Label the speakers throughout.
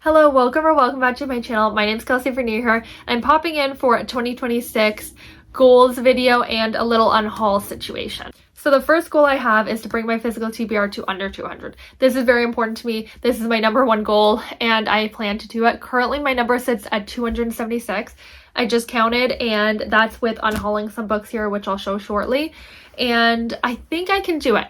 Speaker 1: Hello, welcome back to my channel. My name is Kelsey if you're new here. I'm popping in for a 2026 goals video and a little unhaul situation. So the first goal I have is to bring my physical TBR to under 200. This is very important to me. This is my number one goal and I plan to do it. Currently my number sits at 276. I just counted and that's with unhauling some books here, which I'll show shortly. And I think I can do it.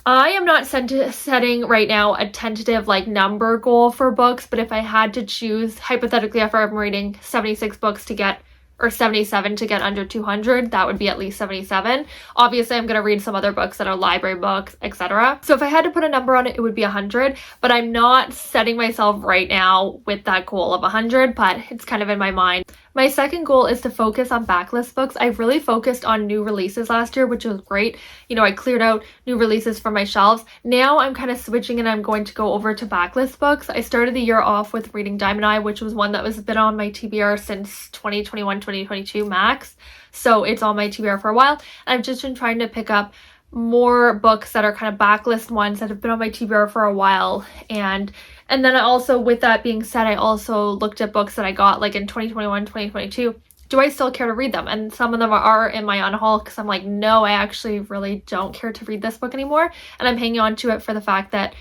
Speaker 1: I am not setting right now a tentative number goal for books, but if I had to choose, hypothetically, if I'm reading 76 books to get, or 77 to get under 200, that would be at least 77. Obviously, I'm going to read some other books that are library books, etc. So if I had to put a number on it, it would be 100, but I'm not setting myself right now with that goal of 100, but it's kind of in my mind. My second goal is to focus on backlist books. I've really focused on new releases last year, which was great. You know, I cleared out new releases from my shelves. Now I'm kind of switching and I'm going to go over to backlist books. I started the year off with reading Diamond Eye, which was one that was been on my TBR since 2021, 2022 max. So it's on my TBR for a while. I've just been trying to pick up more books that are kind of backlist ones that have been on my TBR for a while. And then I also, with that being said, I also looked at books that I got like in 2021, 2022. Do I still care to read them? And some of them are in my unhaul because I'm like, no, I actually really don't care to read this book anymore. And I'm hanging on to it for the fact that,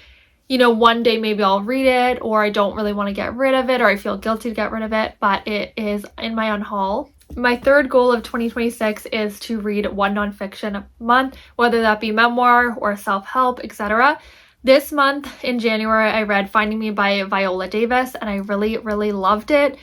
Speaker 1: you know, one day maybe I'll read it, or I don't really want to get rid of it, or I feel guilty to get rid of it, but it is in my unhaul. My third goal of 2026 is to read one nonfiction a month, whether that be memoir or self-help, etc. This month in January, I read Finding Me by Viola Davis, and I really, really loved it.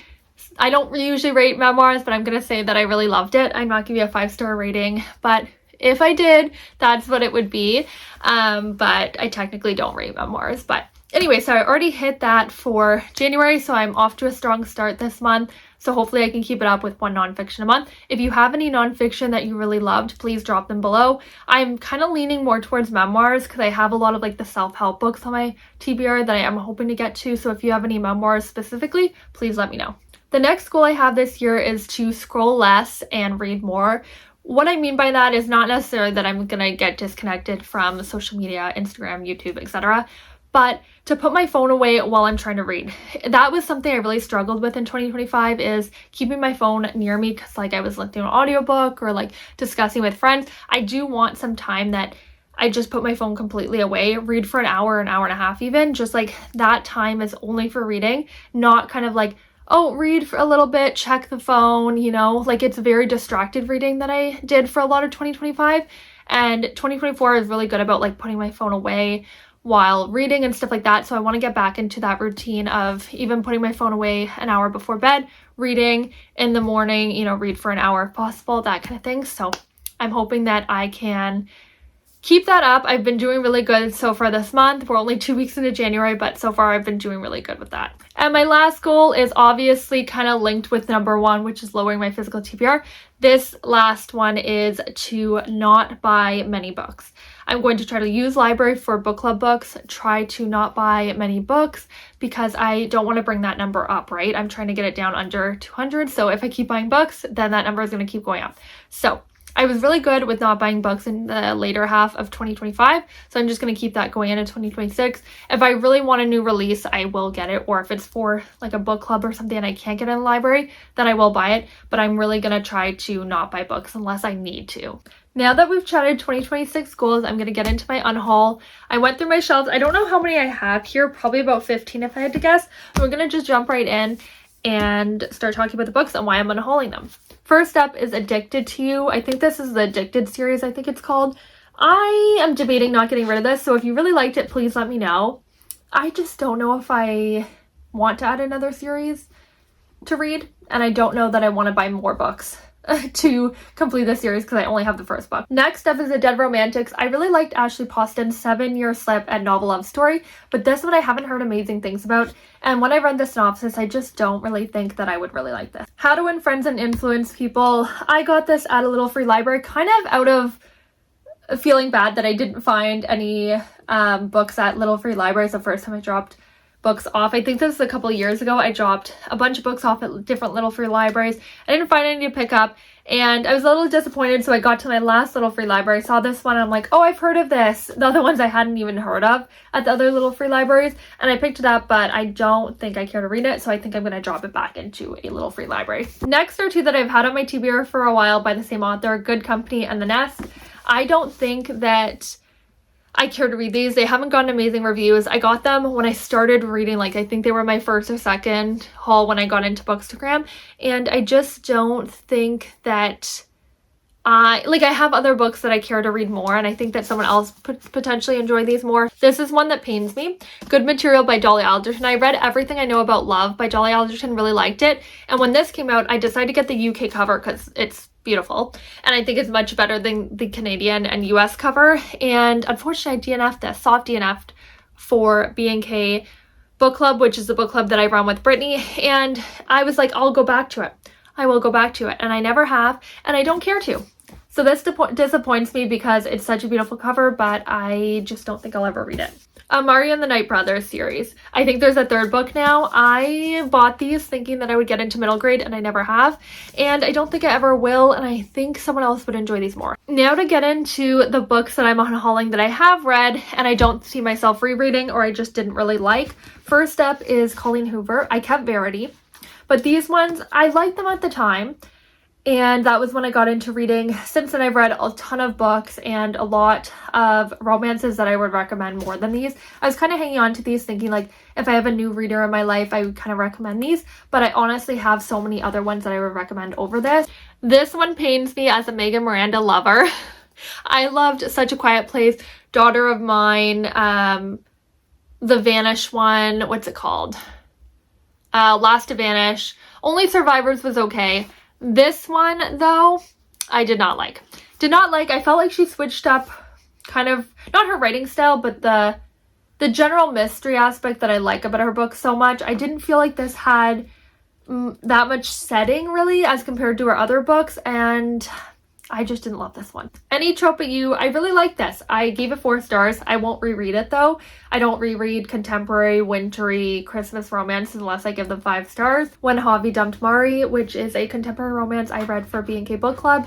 Speaker 1: I don't usually rate memoirs, but I'm going to say that I really loved it. I'm not giving you a 5-star rating, but if I did, that's what it would be. But I technically don't rate memoirs. But anyway, so I already hit that for January, so I'm off to a strong start this month. So hopefully I can keep it up with one nonfiction a month. If you have any nonfiction that you really loved, please drop them below. I'm kind of leaning more towards memoirs because I have a lot of the self-help books on my TBR that I am hoping to get to. So if you have any memoirs specifically, please let me know. The next goal I have this year is to scroll less and read more. What I mean by that is not necessarily that I'm going to get disconnected from social media, Instagram, YouTube, etc., but to put my phone away while I'm trying to read. That was something I really struggled with in 2025, is keeping my phone near me because I was listening to an audiobook or discussing with friends. I do want some time that I just put my phone completely away, read for an hour and a half even, just that time is only for reading, not kind of oh, read for a little bit, check the phone, you know, it's very distracted reading that I did for a lot of 2025, and 2024 is really good about putting my phone away while reading and stuff like that. So I want to get back into that routine of even putting my phone away an hour before bed, reading in the morning, you know, read for an hour if possible, that kind of thing. So I'm hoping that I can keep that up. I've been doing really good so far this month. We're only 2 weeks into January, but so far I've been doing really good with that. And my last goal is obviously kind of linked with number one, which is lowering my physical TBR. This last one is to not buy many books. I'm going to try to use library for book club books, try to not buy many books because I don't want to bring that number up, right? I'm trying to get it down under 200. So if I keep buying books, then that number is going to keep going up. So I was really good with not buying books in the later half of 2025, so I'm just going to keep that going into 2026. If I really want a new release, I will get it, or if it's for a book club or something and I can't get it in the library, then I will buy it, but I'm really going to try to not buy books unless I need to. Now that we've chatted 2026 goals, I'm going to get into my unhaul. I went through my shelves. I don't know how many I have here, probably about 15 if I had to guess. We're going to just jump right in and start talking about the books and why I'm unhauling them. First up is Addicted to You. I think this is the Addicted series, I think it's called. I am debating not getting rid of this, so if you really liked it, please let me know. I just don't know if I want to add another series to read, and I don't know that I want to buy more books to complete the series because I only have the first book. Next up is The Dead Romantics. I really liked Ashley Poston's 7-Year Slip and Novel Love Story, but this one I haven't heard amazing things about, and when I read the synopsis, I just don't really think that I would really like this. How to Win Friends and Influence People. I got this at a little free library, kind of out of feeling bad that I didn't find any books at little free libraries the first time I dropped books off. I think this was a couple of years ago. I dropped a bunch of books off at different little free libraries. I didn't find any to pick up, and I was a little disappointed, so I got to my last little free library, saw this one, and I'm like, oh, I've heard of this. The other ones I hadn't even heard of at the other little free libraries, and I picked it up, but I don't think I care to read it, so I think I'm going to drop it back into a little free library. Next are two that I've had on my TBR for a while by the same author, Good Company and The Nest. I don't think that I care to read these. They haven't gotten amazing reviews. I got them when I started reading, like I think they were my first or second haul when I got into Bookstagram, and I just don't think that I have other books that I care to read more, and I think that someone else potentially enjoy these more. This is one that pains me. Good Material by Dolly Alderton. I read Everything I Know About Love by Dolly Alderton, really liked it, and when this came out I decided to get the UK cover because it's beautiful, and I think it's much better than the Canadian and US cover, and unfortunately I DNF'd this, soft DNF'd for B&K Book Club, which is the book club that I run with Brittany, and I was like, I'll go back to it. I will go back to it, and I never have, and I don't care to. So this disappoints me because it's such a beautiful cover, but I just don't think I'll ever read it. Mari and the Night Brothers series. I think there's a third book now. I bought these thinking that I would get into middle grade, and I never have, and I don't think I ever will, and I think someone else would enjoy these more. Now to get into the books that I'm unhauling that I have read and I don't see myself rereading or I just didn't really like. First up is Colleen Hoover. I kept Verity, but these ones, I liked them at the time, and that was when I got into reading. Since then, I've read a ton of books and a lot of romances that I would recommend more than these. I was kind of hanging on to these thinking like if I have a new reader in my life, I would kind of recommend these, but I honestly have so many other ones that I would recommend over this. This one pains me as a Megan Miranda lover. I loved Such a Quiet Place, Daughter of Mine, the Vanish one, what's it called? Last to Vanish. Only Survivors was okay. This one, though, I did not like. I felt like she switched up kind of, not her writing style, but the general mystery aspect that I like about her book so much. I didn't feel like this had that much setting, really, as compared to her other books, and I just didn't love this one. Any Trope But You, I really like this. I gave it 4 stars. I won't reread it, though. I don't reread contemporary, wintry, Christmas romance unless I give them 5 stars. When Javi Dumped Mari, which is a contemporary romance I read for B&K Book Club,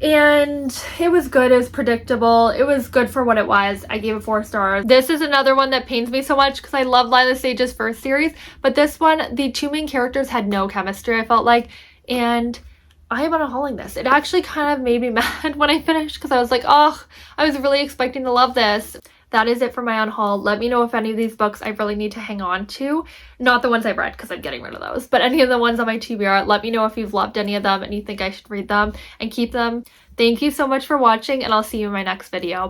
Speaker 1: and it was good. It was predictable. It was good for what it was. I gave it 4 stars. This is another one that pains me so much because I love Lila Sage's first series, but this one, the 2 main characters had no chemistry, I felt like, and I am unhauling this. It actually kind of made me mad when I finished because I was like, oh, I was really expecting to love this. That is it for my unhaul. Let me know if any of these books I really need to hang on to. Not the ones I've read because I'm getting rid of those, but any of the ones on my TBR. Let me know if you've loved any of them and you think I should read them and keep them. Thank you so much for watching, and I'll see you in my next video.